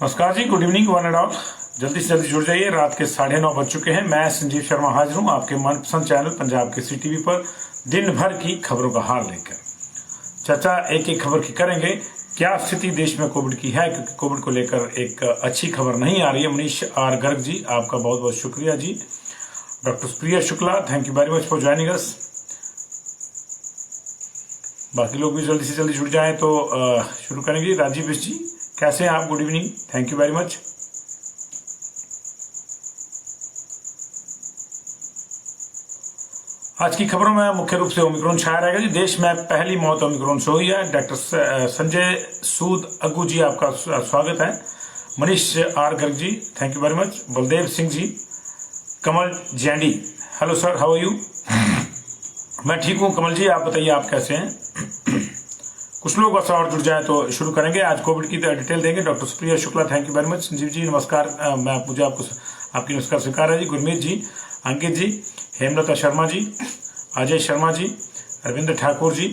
नमस्कार जी, good evening one and all. जल्दी से जल्दी जुड़ जाइए। रात के 9:30 बज चुके हैं। मैं संजीव शर्मा हाजिर हूं आपके मनपसंद चैनल पंजाब केसरी टीवी पर दिन भर की खबरों का हाल लेकर। चर्चा एक एक खबर की करेंगे। क्या स्थिति देश में कोविड की है, क्योंकि कोविड को लेकर एक अच्छी खबर नहीं आ रही है। मनीष आर गर्ग जी, आपका बहुत बहुत शुक्रिया जी। Doctor Priya Shukla, thank you very much for joining us. बाकी लोग भी जल्दी से जल्दी जुड़ जाएं तो शुरू करेंगे। राजीव बिश जी, कैसे हैं आप? Good evening, thank you very much. आज की खबरों में मुख्य रूप से ओमिक्रॉन छाया रहेगा जी। देश में पहली मौत ओमिक्रॉन से हुई है। डॉक्टर संजय सूद अग्गू जी, आपका स्वागत है। Manish R Garg ji, thank you very much. Baldev Singh ji, Kamal Jaindi, hello sir, how are you? मैं ठीक हूं कमल जी, आप बताइए आप कैसे हैं? कुछ लोग बस और जुड़ जाए तो शुरू करेंगे। आज कोविड की डिटेल देंगे। Doctor Supriya Shukla, thank you very much. Sanjeev ji नमस्कार, मुझे आपकी नमस्कार स्वीकार है जी। Gurmeet ji, Ankit ji, Hemlata Sharma ji, Ajay Sharma ji, Arvind Thakur ji,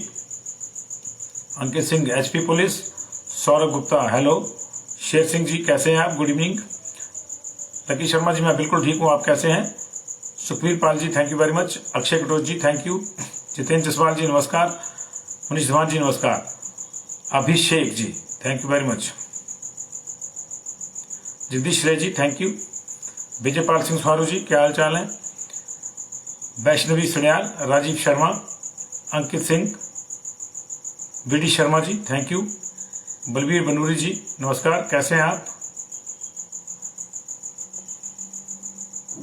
Ankit Singh HP police, Saurabh Gupta, hello. Sher Singh ji, कैसे हैं आप? Good evening. लकी शर्मा जी, मैं बिल्कुल ठीक हूँ, आप कैसे हैं? Sukhvir Pal ji, thank you very much. Akshay Katoch ji, thank you. Jitendra Jaswal ji, नमस्कार। मनीष धवान जी, नमस्कार। Abhishek ji, thank you very much. Jagdish Ray ji, thank you. Vijaypal Singh Swaru ji, क्या हाल चाल है? Vaishnavi Sanyal, Rajeev Sharma, Ankit Singh, BD Sharma ji, thank you. Balbir Banuri ji, नमस्कार, कैसे हैं आप?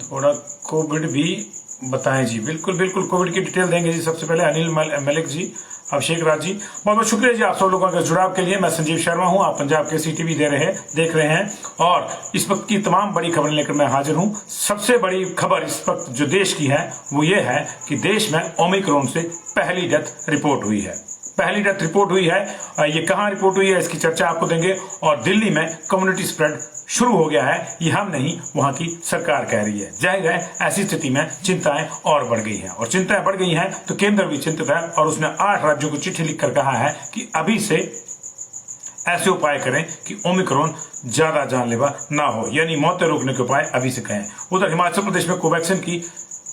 थोड़ा कोविड भी बताएं जी। बिल्कुल बिल्कुल, कोविड की डिटेल देंगे जी। सबसे पहले अनिल मलिक जी, अभिषेक राज जी, बहुत बहुत शुक्रिया जी आप सब लोगों के जुड़ाव के लिए। मैं संजीव शर्मा हूं, आप पंजाब केसरी टीवी देख रहे हैं और इस वक्त की तमाम बड़ी खबरें लेकर मैं हाजिर हूं। सबसे बड़ी खबर इस वक्त जो देश की है वो ये है कि देश में ओमिक्रॉन से पहली डेथ रिपोर्ट हुई है। पहली डेथ रिपोर्ट हुई है। ये कहां रिपोर्ट हुई है इसकी चर्चा आपको देंगे। और दिल्ली में कम्युनिटी स्प्रेड शुरू हो गया है, ये हम नहीं वहां की सरकार कह रही है। जाहिर है ऐसी स्थिति में चिंताएं और बढ़ गई हैं, और चिंताएं बढ़ गई हैं तो केंद्र भी चिंतित है और उसने 8 राज्यों को चिट्ठी लिखकर कहा है कि अभी से ऐसे उपाय करें कि ओमिक्रॉन ज्यादा जानलेवा ना हो, यानी मौतें रोकने के उपाय अभी से कहें। उधर हिमाचल प्रदेश में कोवैक्सीन की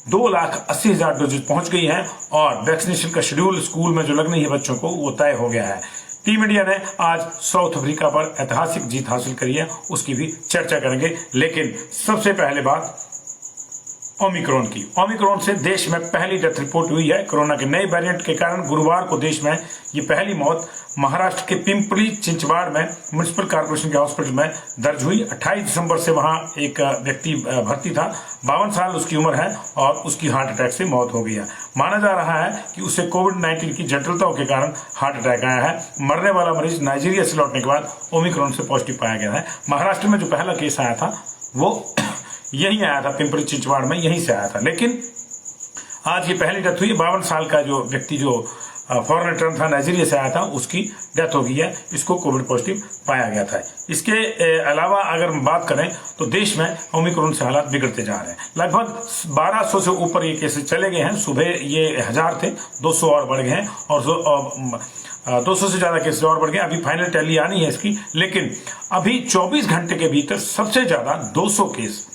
2,80,000 डोजेज पहुंच गई हैं और वैक्सीनेशन का शेड्यूल स्कूल में जो लगनी है बच्चों को वो तय हो गया है। टीम इंडिया ने आज साउथ अफ्रीका पर ऐतिहासिक जीत हासिल करी है, उसकी भी चर्चा करेंगे। लेकिन सबसे पहले बात ओमिक्रॉन की। ओमिक्रॉन से देश में पहली डेथ रिपोर्ट हुई है। कोरोना के नए वेरिएंट के कारण गुरुवार को देश में ये पहली मौत महाराष्ट्र के पिंपरी चिंचवाड़ में म्युनिसिपल कॉर्पोरेशन के हॉस्पिटल में दर्ज हुई। 28 दिसंबर से वहां एक व्यक्ति भर्ती था, 52 साल उसकी उम्र है और उसकी हार्ट अटैक से मौत हो गई है। माना जा रहा है कि उसे कोविड-19 की जटिलताओं के कारण हार्ट अटैक आया है। मरने वाला मरीज नाइजीरिया से लौटने के बाद ओमिक्रॉन से पॉजिटिव पाया गया है। महाराष्ट्र में जो पहला केस आया था वो यहीं आया था, पिंपरी चिंचवाड़ में, यहीं से आया था। लेकिन आज ये पहली डेथ हुई। 52 साल का जो व्यक्ति जो फॉरेन रिटर्न था, नाइजीरिया से आया था, उसकी डेथ हो गई है। इसको कोविड पॉजिटिव पाया गया था। इसके अलावा अगर बात करें तो देश में ओमिक्रॉन से हालात बिगड़ते जा रहे हैं। लगभग 1200 से ऊपर ये केसेस चले गए हैं। सुबह ये 1000 थे, 200 और बढ़ गए हैं और 200 से ज्यादा केसेस और बढ़ गए। अभी फाइनल टैली आनी है इसकी, लेकिन अभी 24 घंटे के भीतर सबसे ज्यादा 200 केस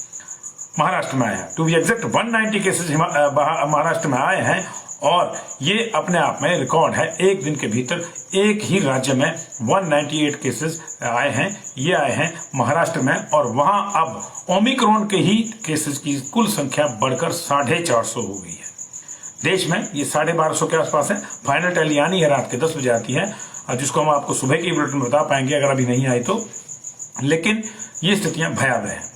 महाराष्ट्र में आए हैं। To be exact 190 cases Maharashtra में आए हैं और ये अपने आप में रिकॉर्ड है। एक दिन के भीतर एक ही राज्य में 198 केसेस आए हैं। ये आए हैं महाराष्ट्र में और वहां अब ओमिक्रॉन के ही केसेस की कुल संख्या बढ़कर 450 हो गई है। देश में ये 1250 के आसपास है। फाइनल टैली आनी है, रात के 10 बजे आती है, जिसको हम आपको सुबह की बुलेटिन में बता पाएंगे अगर अभी नहीं आई तो। लेकिन ये स्थितियां भयावह हैं।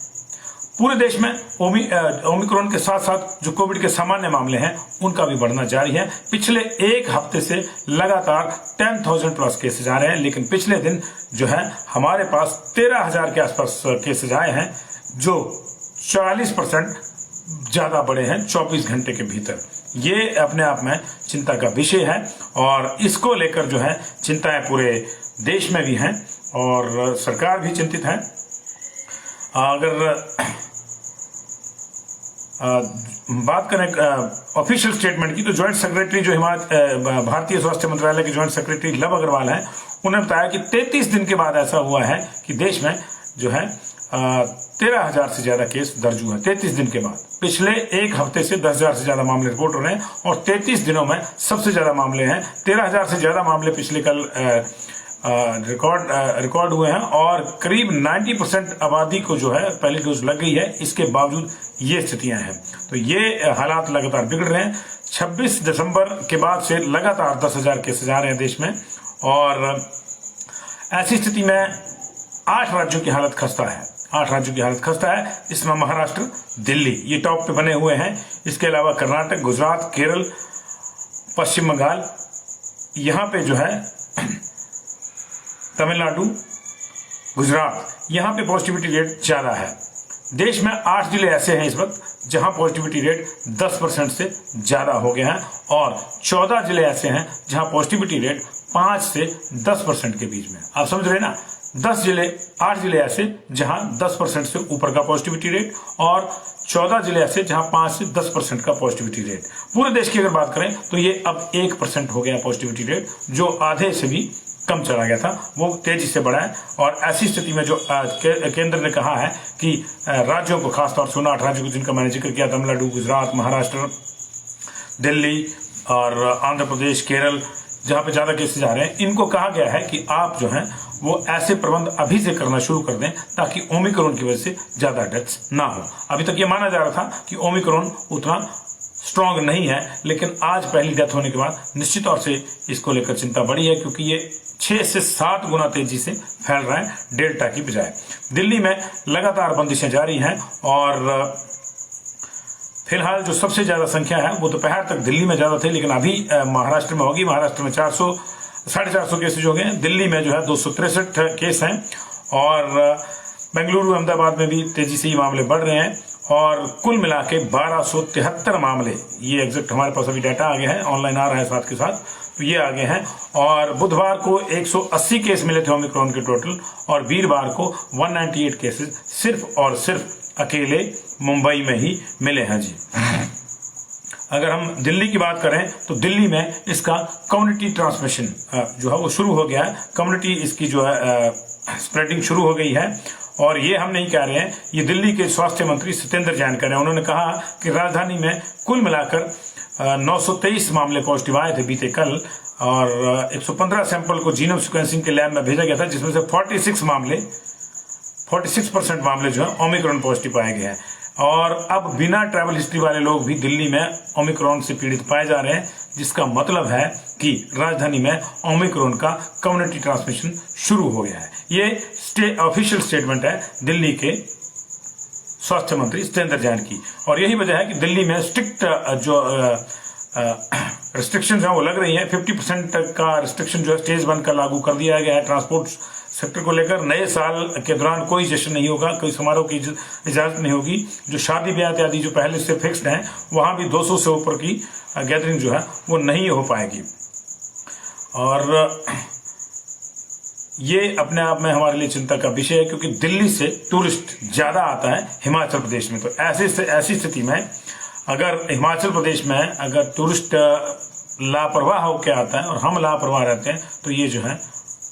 पूरे देश में ओमिक्रॉन के साथ साथ जो कोविड के सामान्य मामले हैं उनका भी बढ़ना जारी है। पिछले एक हफ्ते से लगातार 10,000 प्लस केसेज आ रहे हैं, लेकिन पिछले दिन जो है हमारे पास 13,000 के आसपास केसेज आए हैं, जो 40% ज्यादा बढ़े हैं 24 घंटे के भीतर। ये अपने आप में चिंता का विषय है और इसको लेकर जो है चिंताएं पूरे देश में भी हैं और सरकार भी चिंतित है। अगर बात करें ऑफिशियल स्टेटमेंट की तो ज्वाइंट सेक्रेटरी जो भारतीय स्वास्थ्य मंत्रालय के ज्वाइंट सेक्रेटरी लव अग्रवाल हैं, उन्होंने बताया कि 33 दिन के बाद ऐसा हुआ है कि देश में जो है 13,000 से ज्यादा केस दर्ज हुए हैं 33 दिन के बाद। पिछले एक हफ्ते से 10,000 से ज्यादा मामले रिपोर्ट हो रहे हैं और 33 दिनों में सबसे ज्यादा मामले हैं। 13,000 से ज्यादा मामले पिछले कल रिकॉर्ड हुए हैं और करीब 90% आबादी को जो है पहली डोज लग गई है। इसके बावजूद ये स्थितियां हैं, तो ये हालात लगातार बिगड़ रहे हैं। 26 दिसंबर के बाद से लगातार 10,000 केसेज आ रहे हैं देश में और ऐसी स्थिति में 8 राज्यों की हालत खस्ता है। 8 राज्यों की हालत खस्ता है, इसमें महाराष्ट्र, दिल्ली ये टॉप पे बने हुए हैं। इसके अलावा कर्नाटक, गुजरात, केरल, पश्चिम बंगाल, यहां पे जो है तमिलनाडु, गुजरात, यहां पे पॉजिटिविटी रेट ज्यादा है। देश में 8 जिले ऐसे हैं इस वक्त जहां पॉजिटिविटी रेट 10% से ज्यादा हो गया है और 14 जिले ऐसे हैं जहां पॉजिटिविटी रेट 5 से 10% के बीच में। आप समझ रहे ना, 8 जिले ऐसे जहां 10% से ऊपर का पॉजिटिविटी रेट और 14 जिले ऐसे जहां 5 से 10% का पॉजिटिविटी रेट। पूरे देश की अगर बात करें तो ये अब 1% हो गया पॉजिटिविटी रेट, जो आधे से भी कम चला गया था, वो तेजी से बढ़ा है। और ऐसी स्थिति में जो केंद्र ने कहा है कि राज्यों को, खासतौर से 8 राज्यों को जिनका मैंने जिक्र किया, तमिलनाडु, गुजरात, महाराष्ट्र, दिल्ली और आंध्र प्रदेश, केरल, जहां पे ज्यादा केसेज आ रहे हैं, इनको कहा गया है कि आप जो हैं वो ऐसे प्रबंध अभी से करना शुरू कर दें ताकि ओमिक्रॉन की वजह से ज्यादा डेथ्स ना हो। अभी तक ये माना जा रहा था कि ओमिक्रॉन उतना स्ट्रांग नहीं है, लेकिन आज पहली डेथ होने के बाद निश्चित तौर से इसको लेकर चिंता बढ़ी है, क्योंकि ये 6 से 7 गुना तेजी से फैल रहा है डेल्टा की बजाय। दिल्ली में लगातार बंदिशें जारी हैं और फिलहाल जो सबसे ज्यादा संख्या है वो दोपहर तक दिल्ली में ज्यादा थी, लेकिन अभी महाराष्ट्र में होगी। महाराष्ट्र में 400-450 केसेज हो गए हैं। दिल्ली में जो है 263 केस हैं और बेंगलुरु, अहमदाबाद में भी तेजी से ये मामले बढ़ रहे हैं और कुल मिला के 1273 मामले, ये एग्जैक्ट हमारे पास अभी डाटा आ गया है, ऑनलाइन आ रहा है साथ के साथ, तो ये आ गए हैं। और बुधवार को 180 केस मिले थे ओमिक्रॉन के टोटल और वीरवार को 198 केसेज सिर्फ और सिर्फ अकेले मुंबई में ही मिले हैं जी। अगर हम दिल्ली की बात करें तो दिल्ली में इसका कम्युनिटी ट्रांसमिशन जो है वो शुरू हो गया है। कम्युनिटी इसकी जो है स्प्रेडिंग शुरू हो गई है और ये हम नहीं कह रहे हैं, ये दिल्ली के स्वास्थ्य मंत्री सत्येंद्र जैन कह रहे हैं। उन्होंने कहा कि राजधानी में कुल मिलाकर 923 मामले पॉजिटिव आए थे बीते कल और 115 सैंपल को जीनोम सीक्वेंसिंग के लैब में भेजा गया था, जिसमें से 46% मामले जो है ओमिक्रॉन पॉजिटिव पाए गए हैं। और अब बिना ट्रैवल हिस्ट्री वाले लोग भी दिल्ली में ओमिक्रॉन से पीड़ित पाए जा रहे हैं, जिसका मतलब है कि राजधानी में ओमिक्रॉन का कम्युनिटी ट्रांसमिशन शुरू हो गया है। ये ऑफिशियल स्टेटमेंट है दिल्ली के स्वास्थ्य मंत्री सत्येंद्र जैन की और यही वजह है कि दिल्ली में स्ट्रिक्ट जो रिस्ट्रिक्शंस हैं वो लग रही हैं। 50% का रिस्ट्रिक्शन जो है स्टेज 1 का लागू कर दिया गया है ट्रांसपोर्ट सेक्टर को लेकर। नए साल के दौरान कोई जश्न नहीं होगा, कोई समारोह की इजाजत नहीं होगी। जो शादी ब्याह इत्यादि जो पहले से फिक्स्ड हैं, वहां भी 200 से ऊपर की गैदरिंग जो है वो नहीं हो पाएगी। और ये अपने आप में हमारे लिए चिंता का विषय है, क्योंकि दिल्ली से टूरिस्ट ज्यादा आता है हिमाचल प्रदेश में। तो ऐसी स्थिति में अगर हिमाचल प्रदेश में अगर टूरिस्ट लापरवाह होकर आता है और हम लापरवाह रहते हैं, तो ये जो है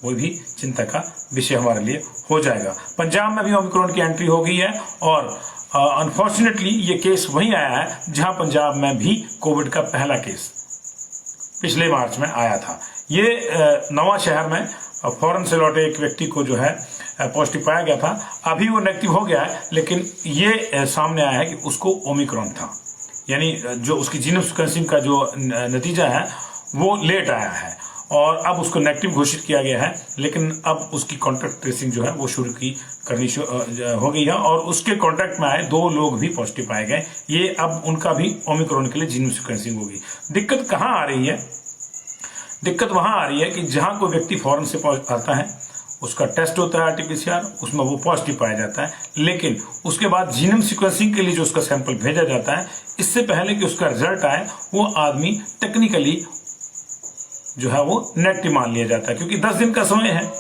वो भी चिंता का विषय हमारे लिए हो जाएगा। पंजाब में भी ओमिक्रॉन की एंट्री हो गई है और अनफॉर्चुनेटली ये केस वहीं आया है जहां पंजाब में भी कोविड का पहला केस पिछले मार्च में आया था। ये नवा शहर में फॉरेन से लौटे एक व्यक्ति को जो है पॉजिटिव पाया गया था। अभी वो नेगेटिव हो गया है, लेकिन ये सामने आया है कि उसको ओमिक्रॉन था, यानी जो उसकी जीनोम सीक्वेंसिंग का जो नतीजा है वो लेट आया है और अब उसको नेगेटिव घोषित किया गया है। लेकिन अब उसकी कॉन्टैक्ट ट्रेसिंग जो है वो शुरू करनी हो गई है और उसके कॉन्टैक्ट में आए 2 लोग भी पॉजिटिव पाए गए। ये अब उनका भी ओमिक्रॉन के लिए जीनोम सीक्वेंसिंग होगी। दिक्कत कहाँ आ रही है? दिक्कत वहां आ रही है कि जहां कोई व्यक्ति फॉरेन से आता है, उसका टेस्ट होता है RT-PCR, उसमें वो पॉजिटिव पाया जाता है, लेकिन उसके बाद जीनोम सीक्वेंसिंग के लिए जो उसका सैंपल भेजा जाता है, इससे पहले कि उसका रिजल्ट आए वो आदमी टेक्निकली जो है वो नेगेटिव मान लिया जाता है, क्योंकि 10 दिन का समय है।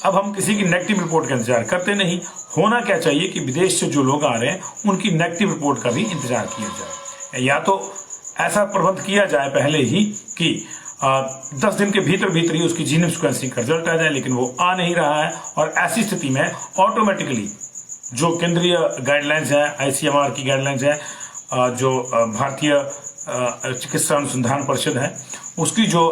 अब हम किसी की नेगेटिव रिपोर्ट का इंतजार करते नहीं। होना क्या चाहिए कि विदेश से जो लोग आ रहे हैं उनकी नेगेटिव रिपोर्ट का भी इंतजार किया जाए, या तो ऐसा प्रबंध किया जाए पहले ही कि 10 दिन के भीतर भीतर ही उसकी जीनोम सीक्वेंसिंग का रिजल्ट आ जाए, लेकिन वो आ नहीं रहा है। और ऐसी स्थिति में ऑटोमेटिकली जो केंद्रीय गाइडलाइंस है, ICMR की गाइडलाइंस है, जो भारतीय चिकित्सा अनुसंधान परिषद है, उसकी जो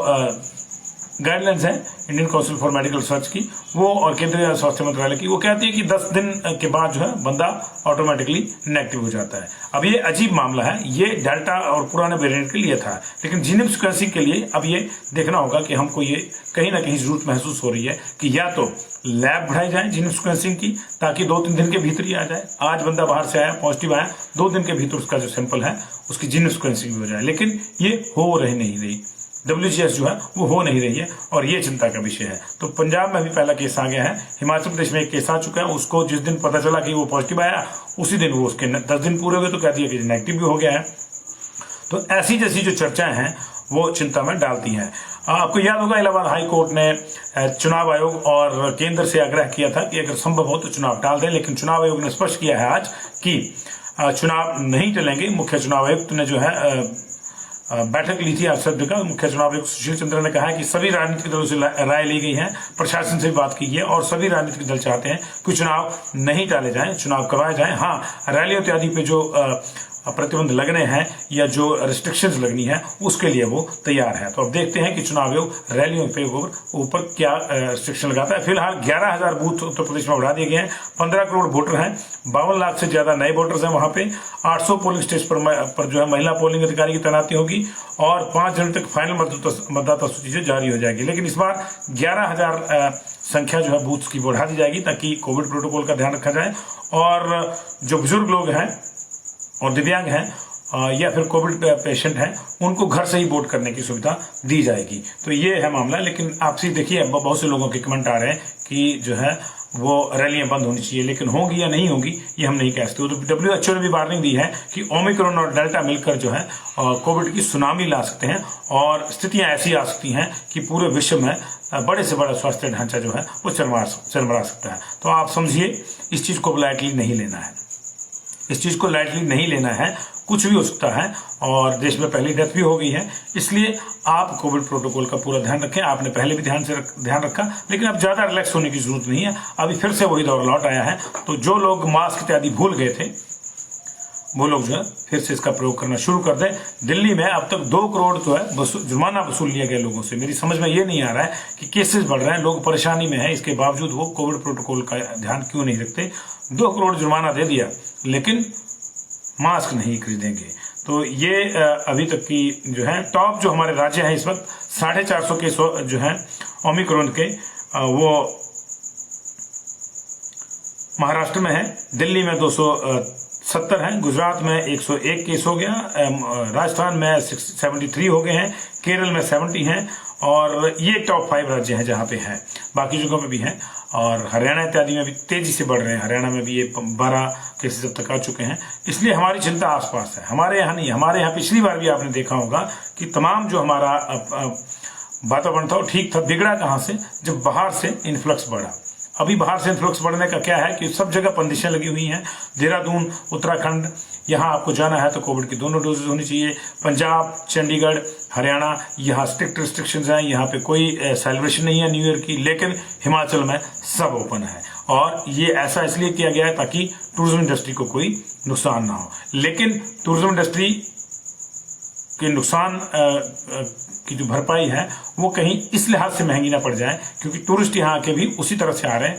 गाइडलाइंस है Indian council for medical research की, वो और केंद्रीय स्वास्थ्य मंत्रालय की, वो कहती है कि 10 दिन के बाद जो है बंदा ऑटोमेटिकली नेगेटिव हो जाता है। अब ये अजीब मामला है, ये डेल्टा और पुराने वेरिएंट के लिए था, लेकिन जीनोम सीक्वेंसिंग के लिए अब ये देखना होगा कि हमको ये कहीं ना कहीं जरूरत महसूस हो रही है कि या तो लैब बढ़ाई जाए जीनोम सीक्वेंसिंग की, ताकि 2-3 दिन के भीतर ही आ जाए। आज बंदा बाहर से आया, पॉजिटिव आया, 2 दिन के भीतर उसका जो सैंपल है उसकी जीनोम सीक्वेंसिंग भी हो जाए, लेकिन ये हो रही नहीं रही। WGS जो है वो हो नहीं रही है और ये चिंता का विषय है। तो पंजाब में भी पहला केस आ गया है, हिमाचल प्रदेश में एक केस आ चुका है, उसको जिस दिन पता चला कि वो पॉजिटिव आया उसी दिन वो उसके 10 दिन पूरे हुए तो कह दिया कि नेगेटिव भी हो गया है। तो ऐसी जैसी जो चर्चाएं हैं वो चिंता में डालती हैं। आपको याद होगा इलाहाबाद हाई कोर्ट ने चुनाव आयोग और केंद्र से आग्रह किया था कि अगर संभव हो तो चुनाव टाल दें, लेकिन चुनाव आयोग ने स्पष्ट किया है आज कि चुनाव नहीं टलेंगे। मुख्य चुनाव आयुक्त ने जो है बैठक ली थी आज सत्र का। मुख्य चुनाव आयुक्त सुशील चंद्र ने कहा है कि सभी राजनीतिक दलों से राय ली गई है, प्रशासन से बात की है और सभी राजनीतिक दल चाहते हैं कि चुनाव नहीं टाले जाएं, चुनाव करवाए जाएं। हाँ, रैलियों इत्यादि पे जो प्रतिबंध लगने हैं या जो रिस्ट्रिक्शंस लगनी है उसके लिए वो तैयार है। तो अब देखते हैं कि चुनाव आयोग रैलियों पे ऊपर क्या रिस्ट्रिक्शन लगाता है। फिलहाल 11,000 बूथ उत्तर प्रदेश में बढ़ा दिए गए हैं। 15 करोड़ वोटर हैं, 52 लाख से ज्यादा नए वोटर्स हैं वहां पे। 800 पोलिंग स्टेशन पर जो है महिला पोलिंग अधिकारी की तैनाती होगी और 5 जनवरी तक फाइनल मतदाता सूची से जारी हो जाएगी। लेकिन इस बार 11,000 संख्या जो है बूथ की बढ़ा दी जाएगी ताकि कोविड प्रोटोकॉल का ध्यान रखा जाए और जो बुजुर्ग लोग हैं और दिव्यांग हैं या फिर कोविड पेशेंट हैं उनको घर से ही वोट करने की सुविधा दी जाएगी। तो ये है मामला। लेकिन आपसे देखिए बहुत से लोगों के कमेंट आ रहे हैं कि जो है वो रैलियां बंद होनी चाहिए, लेकिन होंगी या नहीं होंगी ये हम नहीं कह सकते। तो WHO ने भी वार्निंग दी है कि ओमिक्रॉन और डेल्टा मिलकर जो है कोविड की सुनामी ला सकते हैं और स्थितियां ऐसी आ सकती हैं कि पूरे विश्व में बड़े से बड़ा स्वास्थ्य ढांचा जो है वो चरमरा सकता है। तो आप समझिए इस चीज को लाइटली नहीं लेना है, इस चीज को लाइटली नहीं लेना है। कुछ भी हो सकता है और देश में पहली डेथ भी हो गई है, इसलिए आप कोविड प्रोटोकॉल का पूरा ध्यान रखें। आपने पहले भी ध्यान रखा, लेकिन अब ज्यादा रिलैक्स होने की जरूरत नहीं है। अभी फिर से वही दौर लौट आया है। तो जो लोग मास्क इत्यादि भूल गए थे वो लोग जो है फिर से इसका प्रयोग करना शुरू कर दें। दिल्ली में अब तक 2 करोड़ जो है जुर्माना वसूल लिया गया लोगों से। मेरी समझ में ये नहीं आ रहा है कि केसेस बढ़ रहे हैं, लोग परेशानी में हैं, इसके बावजूद वो कोविड प्रोटोकॉल का ध्यान क्यों नहीं रखते। 2 करोड़ जुर्माना दे दिया लेकिन मास्क नहीं खरीदेंगे। तो ये अभी तक की जो है टॉप जो हमारे राज्य हैं इस वक्त 450 केस जो है ओमिक्रॉन के वो महाराष्ट्र में है, दिल्ली में 270 हैं, गुजरात में 101 केस हो गया, राजस्थान में 73 हो गए हैं, केरल में 70 हैं और ये टॉप 5 राज्य हैं जहां पे हैं। बाकी जगहों पे भी हैं और हरियाणा इत्यादि में भी तेजी से बढ़ रहे हैं। हरियाणा में भी ये 12 केसेस अब तक आ चुके हैं। इसलिए हमारी चिंता आसपास है, हमारे यहाँ नहीं। हमारे यहाँ पिछली बार भी आपने देखा होगा कि तमाम जो हमारा वातावरण था वो ठीक था। बिगड़ा कहाँ से? जब बाहर से इन्फ्लक्स बढ़ा। अभी बाहर से इन्फ्लक्स बढ़ने का क्या है कि सब जगह बंदिशें लगी हुई हैं। देहरादून, उत्तराखंड, यहाँ आपको जाना है तो कोविड की दोनों डोजेज होनी चाहिए। पंजाब, चंडीगढ़, हरियाणा, यहाँ स्ट्रिक्ट रिस्ट्रिक्शंस हैं, यहाँ पे कोई सेलिब्रेशन नहीं है न्यू ईयर की। लेकिन हिमाचल में सब ओपन है और ये ऐसा इसलिए किया गया है ताकि टूरिज्म इंडस्ट्री को कोई नुकसान ना हो। लेकिन टूरिज्म इंडस्ट्री के नुकसान की जो भरपाई है वो कहीं इस लिहाज से महंगी ना पड़ जाए क्योंकि टूरिस्ट यहाँ आके भी उसी तरह से आ रहे हैं,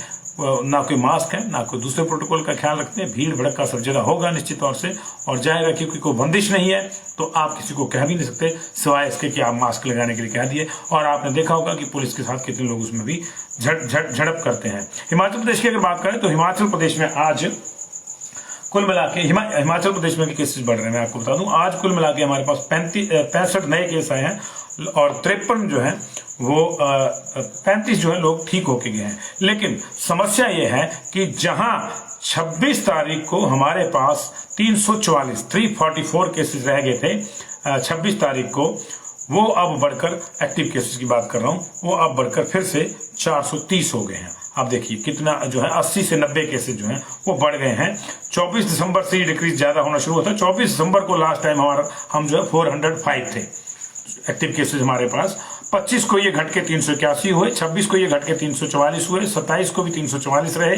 ना कोई मास्क है ना कोई दूसरे प्रोटोकॉल का ख्याल रखते हैं। भीड़ भड़का सब जगह होगा निश्चित तौर से और जाएगा क्योंकि कोई बंदिश नहीं है तो आप किसी को कह भी नहीं सकते सिवाय इसके कि आप मास्क लगाने के लिए कह दिए। और आपने देखा होगा कि पुलिस के साथ कितने लोग उसमें भी झड़प करते हैं। हिमाचल प्रदेश की अगर बात करें तो हिमाचल प्रदेश में आज कुल मिला के हिमाचल प्रदेश में भी केसेस बढ़ रहे हैं। मैं आपको बता दूं आज कुल मिला के हमारे पास 65 नए केस आए हैं और 53 जो है वो 35 जो है लोग ठीक होके गए हैं। लेकिन समस्या ये है कि जहां 26 तारीख को हमारे पास 344 केसेस रह गए थे 26 तारीख को, वो अब बढ़कर एक्टिव केसेस की बात कर रहा हूं, वो अब बढ़कर फिर से 430 हो गए हैं। आप देखिए कितना जो है 80 से 90 केसेस जो हैं वो बढ़ गए हैं। 24 दिसंबर से ये डिक्रीज ज्यादा होना शुरू होता है। 24 दिसंबर को लास्ट टाइम हम जो है 405 थे एक्टिव केसेस हमारे पास। 25 को ये घट के 381 हुए, 26 को ये घट के 344 हुए, 27 को भी 344 रहे,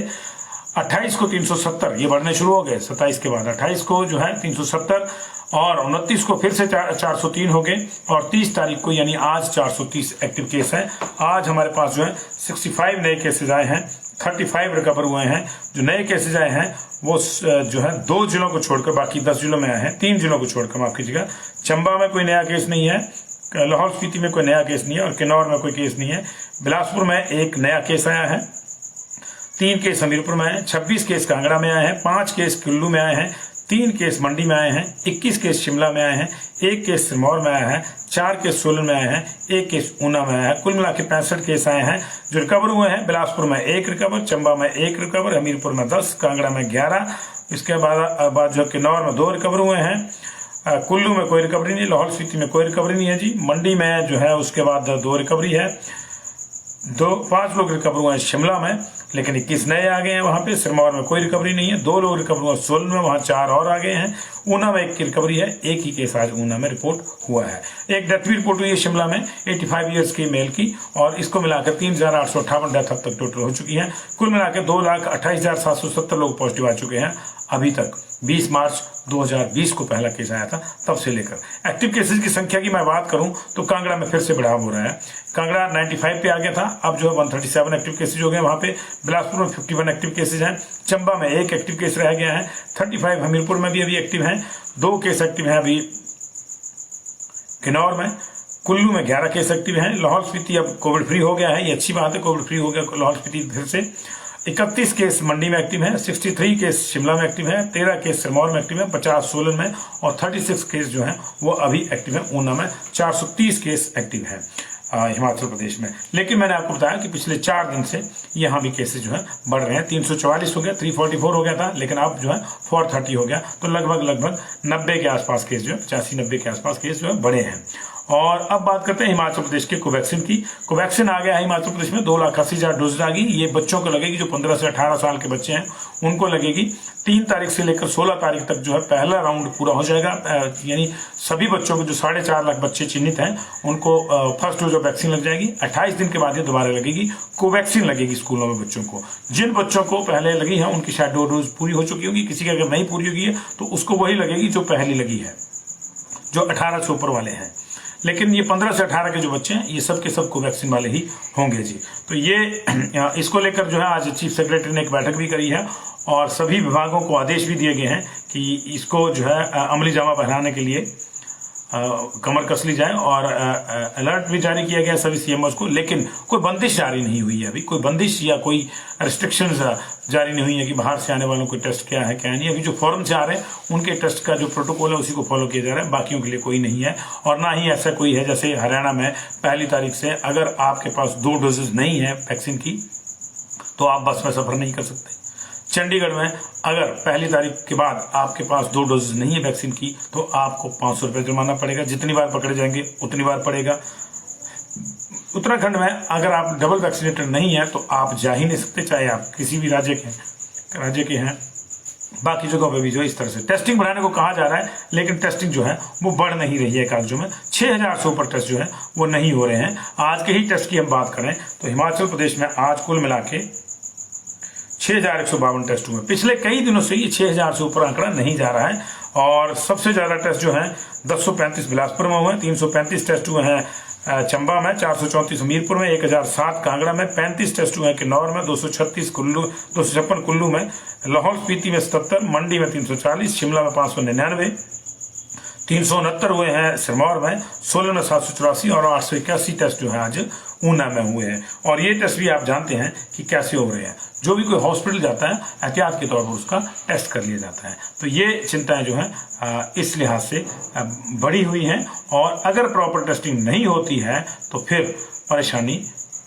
28 को 370, ये बढ़ने शुरू हो गए 27 के बाद, 28 को जो है 370 और 29 को फिर से 403 हो गए और 30 तारीख को यानी आज 430 एक्टिव केस हैं। आज हमारे पास जो है 65 नए केसेज आए हैं, 35 रिकवर हुए हैं। जो नए केसेज आए हैं वो जो है 2 जिलों को छोड़कर बाकी 10 जिलों में आए हैं, 3 जिलों को छोड़कर, माफ कीजिएगा। चंबा में कोई नया केस नहीं है, लाहौल स्पीति में कोई नया केस नहीं है और किन्नौर में कोई केस नहीं है। बिलासपुर में एक नया केस आया है, 3 केस हमीरपुर में आए हैं, 26 केस कांगड़ा में आए हैं, 5 केस कुल्लू में आए हैं, 3 केस मंडी में आए हैं, 21 केस शिमला में आए हैं, 1 केस सिरमौर में आया है, 4 केस सोलन में आए हैं, 1 केस ऊना में आया है। कुल मिला के 65 केस आए हैं जो रिकवर हुए हैं। बिलासपुर में 1 रिकवर, चंबा में 1 रिकवर, हमीरपुर में 10, कांगड़ा में 11, इसके बाद जो किन्नौर में 2 रिकवर हुए हैं, कुल्लू में कोई रिकवरी नहीं, लाहौल स्पीति में कोई रिकवरी नहीं है जी। मंडी में जो है उसके बाद 2 रिकवरी है, 5 लोग रिकवर हुए हैं शिमला में, लेकिन 21 नए आ गए हैं वहां पे। सिरमौर में कोई रिकवरी नहीं है, 2 लोग रिकवर हुए सोलन में, वहां 4 और आ गए हैं। ऊना में 1 की रिकवरी है, 1 ही केस आज ऊना में रिपोर्ट हुआ है। एक डेथ भी रिपोर्ट हुई है शिमला में 85 ईयर्स की मेल की, और इसको मिलाकर 3858 डेथ अब तक टोटल हो चुकी है। कुल मिलाकर 2,28,770 लोग पॉजिटिव आ चुके हैं अभी तक। 20 मार्च 2020 को पहला केस आया था, तब से लेकर। एक्टिव केसेस की संख्या की मैं बात करूं तो कांगड़ा में फिर से बढ़ाव हो रहा है। कांगड़ा 95 पे आ गया था, अब जो है 137 एक्टिव केसेज हो गए वहां पे। बिलासपुर में 51 एक्टिव केसेज हैं, चंबा में 1 एक्टिव केस रह गया है, 35 हमीरपुर में भी अभी एक्टिव हैं, 2 केस एक्टिव हैं अभी किन्नौर में, कुल्लू में 11 केस एक्टिव हैं। लाहौल स्पीति अब कोविड फ्री हो गया है, ये अच्छी बात है, कोविड फ्री हो गया लाहौल स्पीति फिर से। 31 केस मंडी में एक्टिव है, 63 केस शिमला में एक्टिव है, 13 केस सिरमौर में एक्टिव है, 50 सोलन में और 36 केस जो है वो अभी एक्टिव है ऊना में। 430 केस एक्टिव है हिमाचल प्रदेश में। लेकिन मैंने आपको बताया कि पिछले 4 दिन से यहाँ भी केसेज जो है बढ़ रहे हैं। 344 हो गया, 344 हो गया था, लेकिन अब जो है 430 हो गया, तो लगभग 90 के आसपास केस जो है 85-90 के आसपास केस जो है बढ़े हैं। और अब बात करते हैं हिमाचल प्रदेश के कोवैक्सीन की। कोवैक्सीन आ गया है हिमाचल प्रदेश में, 2,80,000 डोज आ गई। ये बच्चों को लगेगी जो 15 से 18 साल के बच्चे हैं उनको लगेगी। 3 तारीख से लेकर 16 तारीख तक जो है पहला राउंड पूरा हो जाएगा, यानी सभी बच्चों को जो 4.5 लाख बच्चे चिन्हित हैं उनको फर्स्ट डोज ऑफ वैक्सीन लग जाएगी। 28 दिन के बाद ये दोबारा लगेगी, कोवैक्सीन लगेगी स्कूलों में बच्चों को। जिन बच्चों को पहले लगी है उनकी शायद 2 डोज पूरी हो चुकी होगी, किसी की अगर नहीं पूरी होगी है तो उसको वही लगेगी जो पहली लगी है, जो 18 से ऊपर वाले हैं। लेकिन ये 15 से 18 के जो बच्चे हैं ये सब के सब कोवैक्सीन वाले ही होंगे जी। तो ये इसको लेकर जो है आज चीफ सेक्रेटरी ने एक बैठक भी करी है और सभी विभागों को आदेश भी दिए गए हैं कि इसको जो है अमली जामा पहनाने के लिए कमर कस ली जाए और अलर्ट भी जारी किया गया सभी सीएमओस को। लेकिन कोई बंदिश जारी नहीं हुई है, अभी कोई बंदिश या कोई रिस्ट्रिक्शंस जारी नहीं हुई है कि बाहर से आने वालों को टेस्ट क्या है क्या नहीं। अभी जो फॉरेन से आ रहे हैं उनके टेस्ट का जो प्रोटोकॉल है उसी को फॉलो किया जा रहा है, बाकियों के लिए कोई नहीं है। और ना ही ऐसा कोई है जैसे हरियाणा में पहली तारीख से अगर आपके पास 2 डोजेज नहीं है वैक्सीन की तो आप बस में सफर नहीं कर सकते। चंडीगढ़ में अगर पहली तारीख के बाद आपके पास 2 डोज नहीं है वैक्सीन की तो आपको 500 रुपये जुर्माना पड़ेगा, जितनी बार पकड़े जाएंगे उतनी बार पड़ेगा। उत्तराखंड में अगर आप डबल वैक्सीनेटेड नहीं है तो आप जा ही नहीं सकते, चाहे आप किसी भी राज्य के हैं। बाकी जगहों पे भी जो इस तरह से टेस्टिंग बढ़ाने को कहा जा रहा है, लेकिन टेस्टिंग जो है वो बढ़ नहीं रही है। राज्यों में 6000 से ऊपर टेस्ट जो है वो नहीं हो रहे हैं। आज के ही टेस्ट की हम बात करें तो हिमाचल प्रदेश में आज कुल मिला के 6152 टेस्ट हुए। पिछले कई दिनों से ये 6000 से ऊपर आंकड़ा नहीं जा रहा है। और सबसे ज्यादा टेस्ट जो है 1035 बिलासपुर में हुए, 335 टेस्ट हुए हैं चंबा में, 434 हमीरपुर में, 1007 कांगड़ा में, 35 टेस्ट हुए हैं किन्नौर में, 256 कुल्लू में, लाहौल स्पीति में 77, मंडी में 340, शिमला में 599, 369 हुए हैं सिरमौर में, सोलन में 784 और 881 टेस्ट जो है आज ऊना में हुए हैं। और ये टेस्ट भी आप जानते हैं कि कैसे हो रहे हैं। जो भी कोई हॉस्पिटल जाता है एहतियात के तौर पर उसका टेस्ट कर लिया जाता है। तो ये चिंताएं जो है इस लिहाज से बढ़ी हुई हैं। और अगर प्रॉपर टेस्टिंग नहीं होती है तो फिर परेशानी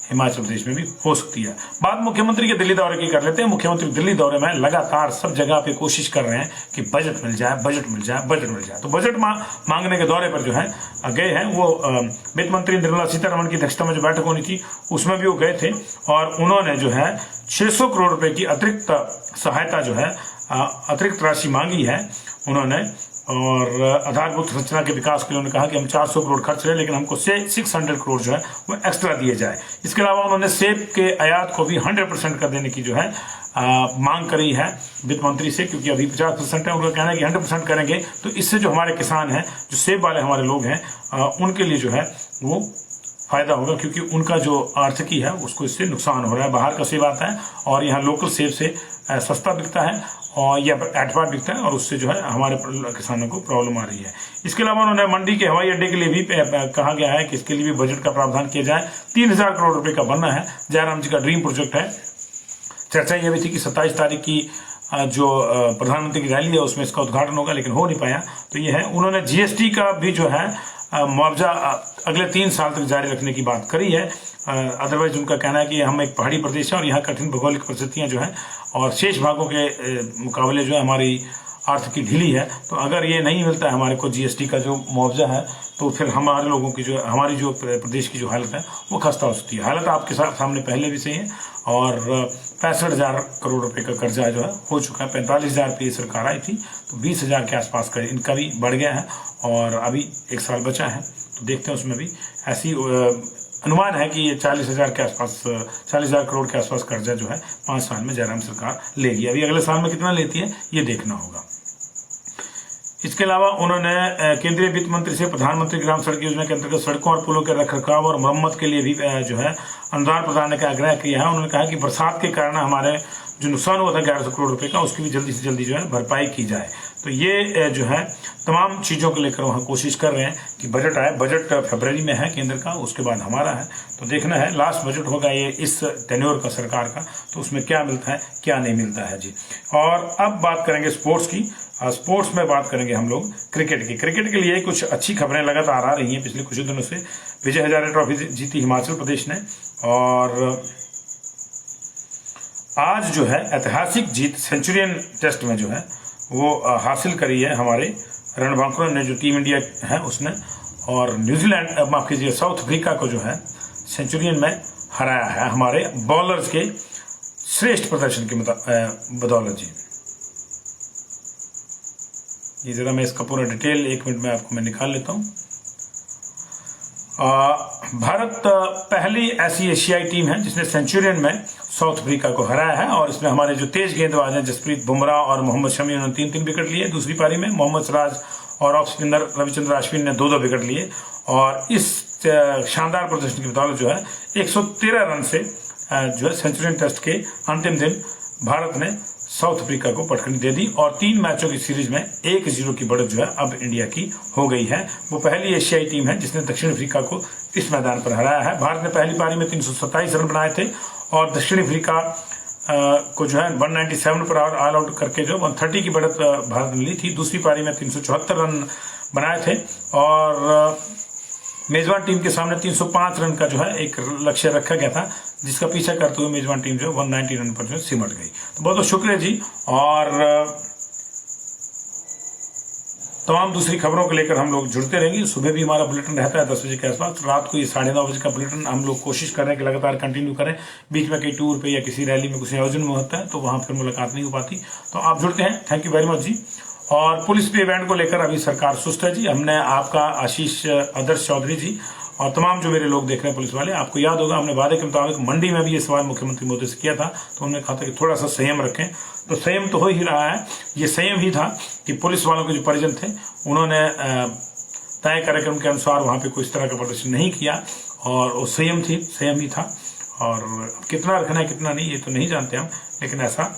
हिमाचल प्रदेश में भी हो सकती है। बात मुख्यमंत्री के दिल्ली दौरे की कर लेते हैं। मुख्यमंत्री दिल्ली दौरे में लगातार सब जगह पे कोशिश कर रहे हैं कि बजट मिल जाए, बजट मिल जाए, बजट मिल जाए। तो बजट मांगने के दौरे पर जो है गए हैं वो वित्त मंत्री निर्मला सीतारमण की अध्यक्षता में जो बैठक होनी थी उसमें भी वो गए थे और उन्होंने जो है 600 करोड़ रुपए की अतिरिक्त सहायता जो है अतिरिक्त राशि मांगी है उन्होंने और आधारभूत संरचना के विकास के लिए उन्होंने कहा कि हम 400 करोड़ खर्च रहे, लेकिन हमको 600 करोड़ जो है वो एक्स्ट्रा दिए जाए। इसके अलावा उन्होंने सेब के आयात को भी 100% कर देने की जो है मांग करी है वित्त मंत्री से, क्योंकि अभी 50% है। उनका कहना है कि 100% करेंगे तो इससे जो हमारे किसान हैं, जो सेब वाले हमारे लोग हैं, उनके लिए जो है वो फायदा होगा, क्योंकि उनका जो आर्थिकी है उसको इससे नुकसान हो रहा है। बाहर का सेब आता है और यहाँ लोकल सेब से सस्ता बिकता है और या एतबार बिकता है, और उससे जो है हमारे किसानों को प्रॉब्लम आ रही है। इसके अलावा उन्होंने मंडी के हवाई अड्डे के लिए भी कहा गया है कि इसके लिए भी बजट का प्रावधान किया जाए। 3000 करोड़ रुपए का बनना है, जयराम जी का ड्रीम प्रोजेक्ट है। चर्चा यह भी थी कि 27 तारीख की जो प्रधानमंत्री की रैली है उसमें इसका उद्घाटन होगा, लेकिन हो नहीं पाया। तो ये है, उन्होंने जीएसटी का भी जो है मुआवजा अगले 3 साल तक जारी रखने की बात करी है। अदरवाइज उनका कहना है कि हम एक पहाड़ी प्रदेश है और यहाँ कठिन भौगोलिक परिस्थितियां जो है और शेष भागों के मुकाबले जो है हमारी आर्थिकी ढीली है। तो अगर ये नहीं मिलता है हमारे को जीएसटी का जो मुआवजा है, तो फिर हमारे लोगों की जो हमारी जो प्रदेश की जो हालत है वो खस्ता हो सकती है। हालत आपके सामने पहले भी सही है, और 65,000 करोड़ रुपए का कर्जा जो है हो चुका है। 45,000 पे सरकार आई थी, तो 20,000 के आसपास का इनका भी बढ़ गया है, और अभी 1 साल बचा है, तो देखते हैं उसमें भी ऐसी अनुमान है कि ये 40,000 के आसपास 40,000 करोड़ के आसपास कर्जा जो है 5 साल में जयराम सरकार लेगी। अभी अगले साल में कितना लेती है ये देखना होगा। इसके अलावा उन्होंने केंद्रीय वित्त मंत्री से प्रधानमंत्री ग्राम सड़क योजना के अंतर्गत सड़कों और पुलों के रखरखाव और मरम्मत के लिए भी जो है अनुदान प्रदान का आग्रह किया है। उन्होंने कहा कि बरसात के कारण हमारे जो नुकसान हुआ था 1100 करोड़ रुपए का, उसकी भी जल्दी से जल्दी जो है भरपाई की जाए। तो ये जो है तमाम चीजों को लेकर वहां कोशिश कर रहे हैं कि बजट आए। बजट फरवरी में है केंद्र का, उसके बाद हमारा है, तो देखना है लास्ट बजट होगा ये इस टेन्योर का सरकार का, तो उसमें क्या मिलता है क्या नहीं मिलता है जी। और अब बात करेंगे स्पोर्ट्स की। स्पोर्ट्स में बात करेंगे हम लोग क्रिकेट की। क्रिकेट के लिए कुछ अच्छी खबरें लगातार आ रही हैं पिछले कुछ दिनों से। विजय हजारे ट्रॉफी जीती हिमाचल प्रदेश ने, और आज जो है ऐतिहासिक जीत सेंचुरियन टेस्ट में जो है वो हासिल करी है हमारे रणबांकुरा ने, जो टीम इंडिया है उसने, और न्यूजीलैंड माफ कीजिए साउथ अफ्रीका को जो है सेंचुरियन में हराया है हमारे बॉलर्स के श्रेष्ठ प्रदर्शन की बदौलत जी। ये जरा मैं इसका पूरा डिटेल 1 मिनट में आपको मैं निकाल लेता हूं। भारत पहली ऐसी एशियाई टीम है जिसने सेंचुरियन में साउथ अफ्रीका को हराया है, और इसमें हमारे जो तेज गेंदबाज हैं जसप्रीत बुमराह और मोहम्मद शमी, उन्होंने 3-3 विकेट लिए। दूसरी पारी में मोहम्मद सिराज और ऑफ स्पिनर रविचंद्र अश्विन ने 2-2 विकेट लिए, और इस शानदार प्रदर्शन की बदौलत जो है 113 रन से जो है सेंचुरियन टेस्ट के अंतिम दिन भारत ने साउथ अफ्रीका को पटखनी दे दी, और 3 मैचों की सीरीज में 1-0 की बढ़त जो है अब इंडिया की हो गई है। वो पहली एशियाई टीम है जिसने दक्षिण अफ्रीका को इस मैदान पर हराया है। भारत ने पहली पारी में 327 रन बनाए थे, और दक्षिण अफ्रीका को जो है 197 पर ऑल आउट करके जो 130 की बढ़त भारत ने ली थी। दूसरी पारी में 374 रन बनाए थे, और मेजबान टीम के सामने 305 रन का जो है एक लक्ष्य रखा गया था, जिसका पीछा करते हुए मेजबान टीम जो है 190 रन पर जो सिमट गई। तो बहुत बहुत शुक्रिया जी। और तमाम दूसरी खबरों को लेकर हम लोग जुड़ते रहेंगे। सुबह भी हमारा बुलेटिन रहता है 10 बजे के आसपास, रात को ये 9:30 बजे का बुलेटिन हम लोग कोशिश कर रहे हैं कि लगातार कंटिन्यू करें। बीच में कहीं टूर पे या किसी रैली में कुछ आयोजन में होता है तो वहां फिर मुलाकात नहीं हो पाती, तो आप जुड़ते हैं। थैंक यू वेरी मच जी। और पुलिस पे बैंड को लेकर अभी सरकार सुस्त है जी। हमने आपका आशीष आदर्श चौधरी जी और तमाम जो मेरे लोग देख रहे हैं पुलिस वाले, आपको याद होगा हमने वादे के मुताबिक मंडी में भी ये सवाल मुख्यमंत्री मोदी से किया था, तो उन्होंने कहा था कि थोड़ा सा संयम रखें। तो संयम तो हो ही रहा है। ये संयम ही था कि पुलिस वालों के जो परिजन थे उन्होंने तय कार्यक्रम के अनुसार वहां पे कोई इस तरह का प्रदर्शन नहीं किया, और वो संयम ही था। और कितना रखना है कितना नहीं ये तो नहीं जानते हम, लेकिन ऐसा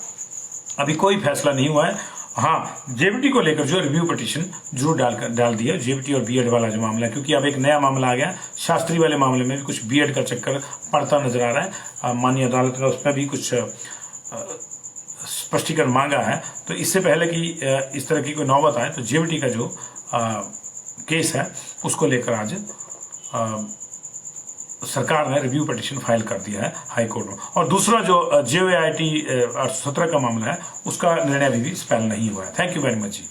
अभी कोई फैसला नहीं हुआ है। हाँ, जेबीटी को लेकर जो रिव्यू पिटीशन जरूर डाल दिया, जेबीटी और बीएड वाला जो मामला है, क्योंकि अब एक नया मामला आ गया। शास्त्री वाले मामले में भी कुछ बीएड का चक्कर पड़ता नजर आ रहा है। माननीय अदालत ने उसमें भी कुछ स्पष्टीकरण मांगा है। तो इससे पहले कि इस तरह की कोई नौबत आए, तो जेबीटी का जो केस है उसको लेकर आज सरकार ने रिव्यू पिटीशन फाइल कर दिया है हाई कोर्ट में। और दूसरा जो JOIT 817 का मामला है उसका निर्णय अभी भी इस पहले नहीं हुआ है। Thank you very much ji.